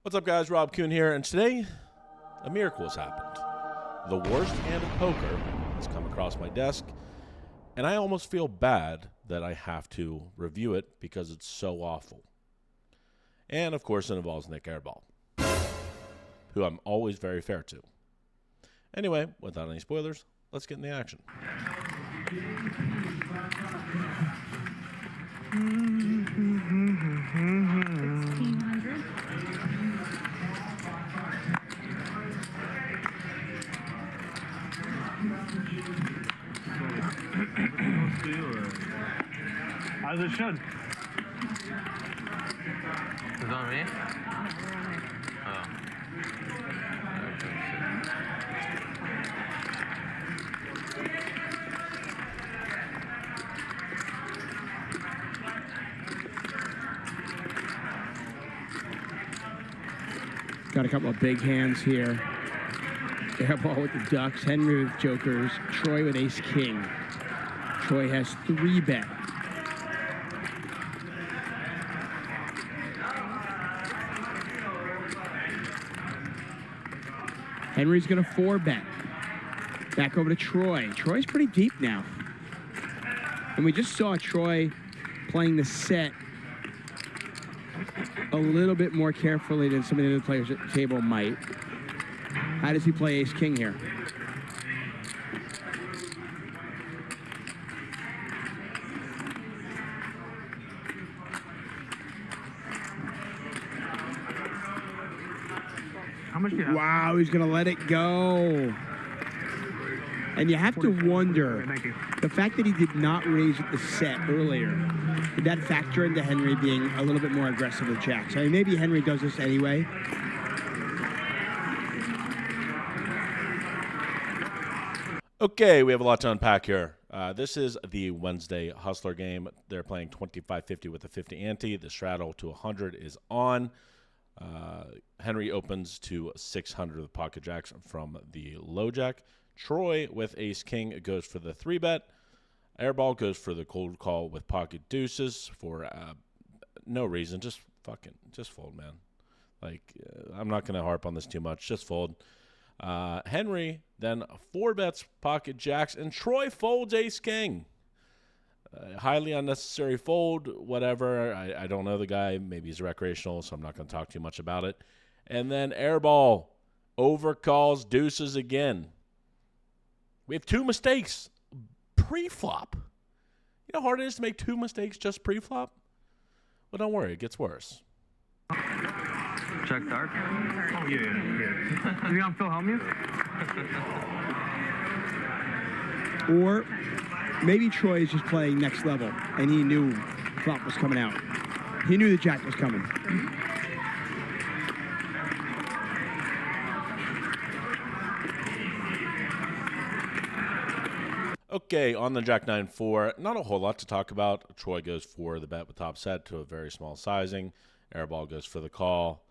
What's up, guys? Rob Kuhn here, and today a miracle has happened. The worst hand of poker has come across my desk, and I almost feel bad that I have to review it because it's so awful. And of course, it involves Nik Airball, who I'm always very fair to. Anyway, without any spoilers, let's get in the action. As it should. Is it on me? Oh. Got a couple of big hands here. Airball with the Ducks, Henry with Jokers, Troy with Ace-King. Troy has 3-bet. Henry's going to 4-bet. Back over to Troy. Troy's pretty deep now. And we just saw Troy playing the set a little bit more carefully than some of the other players at the table might. How does he play Ace-King here? How much do you have? Wow, he's going to let it go. And you have to wonder, Thank you. the fact that he did not raise the set earlier, did that factor into Henry being a little bit more aggressive with jacks? I mean, maybe Henry does this anyway. Okay, we have a lot to unpack here. This is the Wednesday Hustler game. They're playing 25-50 with a 50 ante. The straddle to 100 is on. Henry opens to 600 with pocket jacks from the low jack. Troy with Ace-King goes for the 3-bet. Airball goes for the cold call with pocket deuces for no reason. Just fold, man. I'm not going to harp on this too much. Just fold. Henry then 4-bets pocket jacks, and Troy folds Ace-King. Highly unnecessary fold, whatever. I don't know the guy. Maybe he's recreational, so I'm not going to talk too much about it. And then Airball overcalls deuces again. We have 2 mistakes pre-flop. You know how hard it is to make 2 mistakes just pre-flop? Well, don't worry. It gets worse. Check dark. Oh, yeah. Is he on Phil Hellmuth? Or maybe Troy is just playing next level, and he knew flop was coming out. He knew the jack was coming. Okay, on the Jack 9-4, not a whole lot to talk about. Troy goes for the bet with top set to a very small sizing. Airball goes for the call.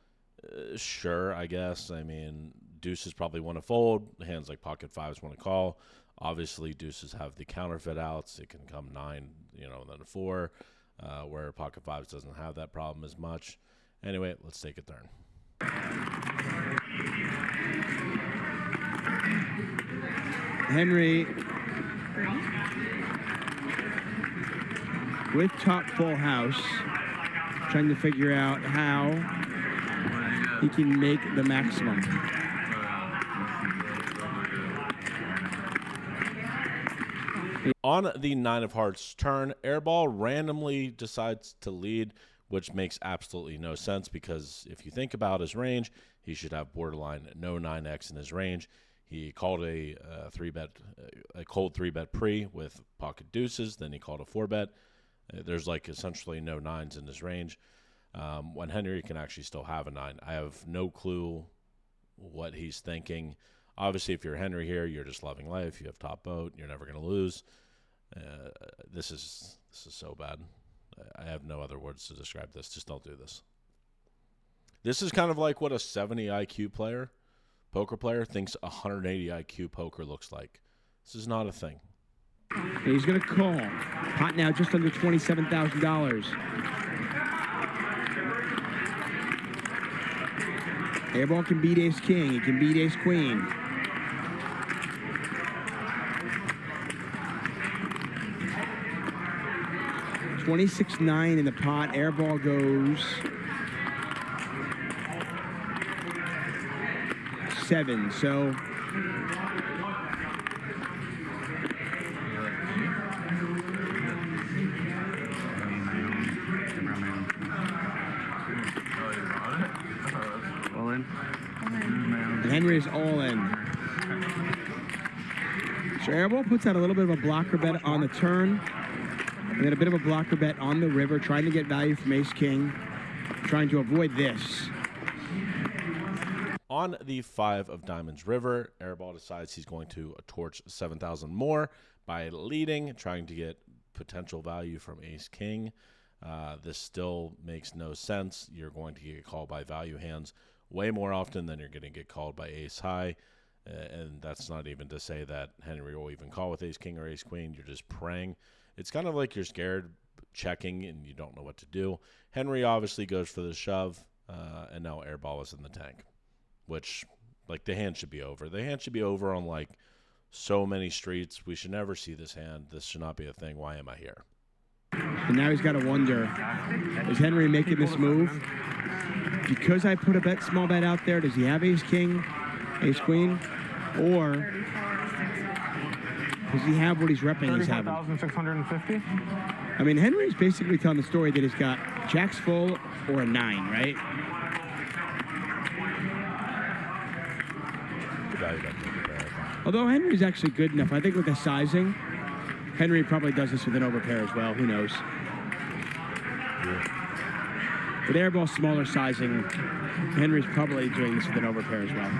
Sure, I guess. I mean, deuces probably want to fold. Hands like pocket fives want to call. Obviously, deuces have the counterfeit outs. It can come 9, then a 4, where pocket fives doesn't have that problem as much. Anyway, let's take a turn. Henry with top full house, trying to figure out how he can make the maximum. On the 9 of hearts turn, Airball randomly decides to lead, which makes absolutely no sense because if you think about his range, he should have borderline no 9x in his range. He called a cold 3-bet pre with pocket deuces. Then he called a 4-bet. There's essentially no 9s in his range. When Henry can actually still have a 9. I have no clue what he's thinking. Obviously, if you're Henry here, you're just loving life. You have top boat. You're never going to lose. This is so bad. I have no other words to describe this. Just don't do this. This is kind of like what a 70 IQ poker player thinks 180 IQ poker looks like. This is not a thing. And he's going to call. Pot now just under $27,000. Airball can beat ace king. He can beat ace queen. $26.9 in the pot. Airball goes 7. So All in. Henry is all in. So Airball puts out a little bit of a blocker bet on the turn, and then a bit of a blocker bet on the river, trying to get value from ace king, trying to avoid this. On the 5 of diamonds river, Airball decides he's going to torch 7,000 more by leading, trying to get potential value from ace king. This still makes no sense. You're going to get called by value hands way more often than you're going to get called by ace high. And that's not even to say that Henry will even call with ace king or ace queen. You're just praying. It's kind of like you're scared checking and you don't know what to do. Henry obviously goes for the shove, and now Airball is in the tank, which, like, the hand should be over. The hand should be over on, like, so many streets. We should never see this hand. This should not be a thing. Why am I here? And now he's got to wonder, is Henry making this move? Because I put a small bet out there, does he have ace king, ace queen? Or does he have what he's repping he's having? 34,650. I mean, Henry's basically telling the story that he's got jacks full or a 9, right? Although Henry's actually good enough. I think with the sizing, Henry probably does this with an overpair as well. Who knows? With Airball smaller sizing, Henry's probably doing this with an overpair as well.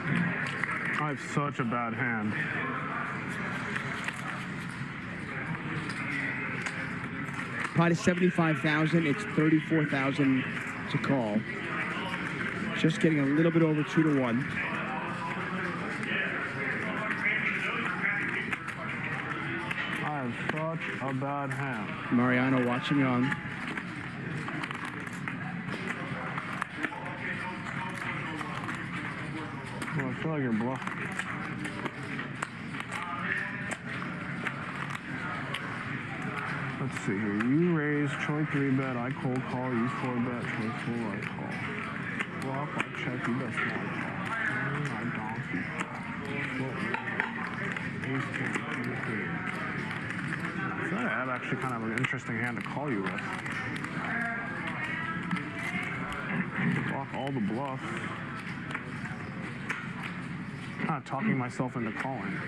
I have such a bad hand. Pot is 75,000. It's 34,000 to call. Just getting a little bit over 2 to 1. I have such a bad hand. Mariano watching on. Well, I feel like you're bluffing. Let's see here. You raise, Choi 3-bet, I cold call, you 4-bet, Choi 4, I call. Flop, I check, you bet small call. I donkey call. Ace, king, king, queen. So I have actually kind of an interesting hand to call you with. Block all the bluffs. Kind of talking myself into calling.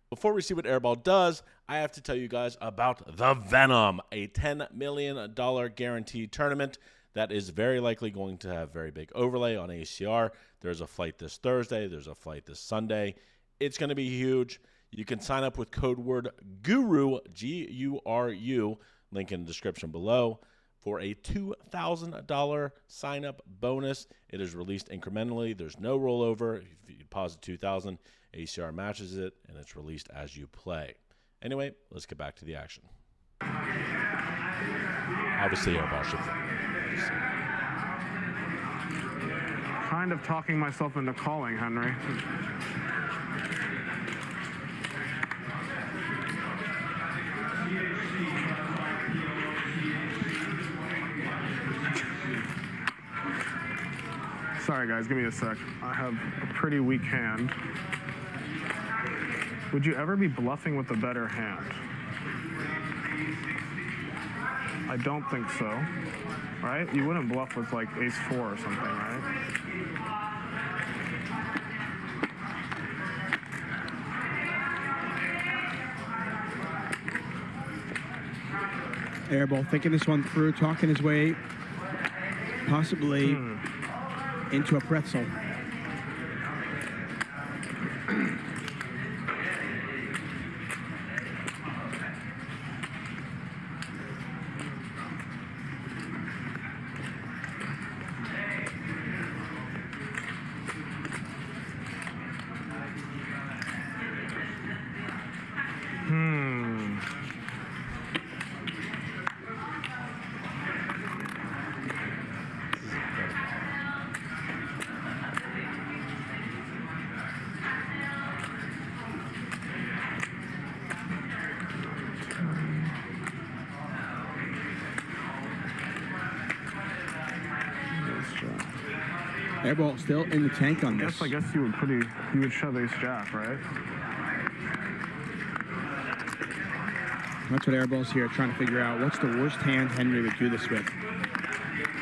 Before we see what Airball does, I have to tell you guys about the Venom, a $10 million guaranteed tournament that is very likely going to have very big overlay on ACR. There's a flight this Thursday. There's a flight this Sunday. It's going to be huge. You can sign up with code word GURU, G-U-R-U, link in the description below, for a $2,000 sign-up bonus. It is released incrementally. There's no rollover. If you deposit $2,000, ACR matches it, and it's released as you play. Anyway, let's get back to the action. Obviously, Airball should fit. Kind of talking myself into calling, Henry. Sorry, guys, give me a sec. I have a pretty weak hand. Would you ever be bluffing with a better hand? I don't think so, right? You wouldn't bluff with like ace 4 or something, right? Airball thinking this one through, talking his way possibly into a pretzel. Airball still in the tank on this. I guess you would shove ace jack, right? That's what Airball's here trying to figure out. What's the worst hand Henry would do this with?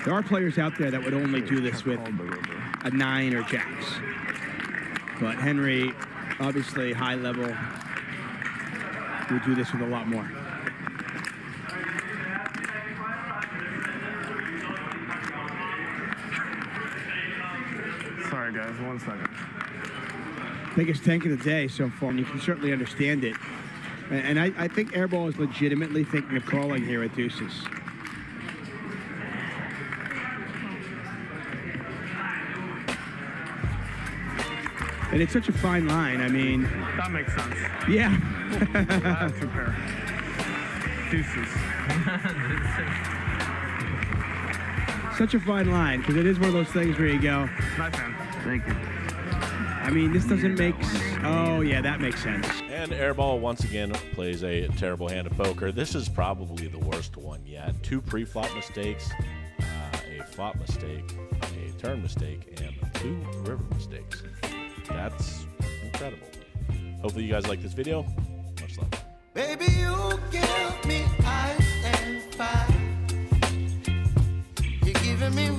There are players out there that would only do this with a 9 or jacks. But Henry, obviously high level, would do this with a lot more. Sorry guys, 1 second. Biggest tank of the day so far, and you can certainly understand it. And I think Airball is legitimately thinking of calling here at deuces. And it's such a fine line. I mean, that makes sense. Yeah. That's two pair. Deuces. Such a fine line, because it is one of those things where you go, Nice hand. Thank you. I mean, this doesn't make. Oh yeah, that makes sense. And Airball once again plays a terrible hand of poker. This is probably the worst one yet. 2 pre-flop mistakes, a flop mistake, a turn mistake, and 2 river mistakes. That's incredible. Hopefully you guys like this video. Much love. Baby, you give me ice and fire. You're giving me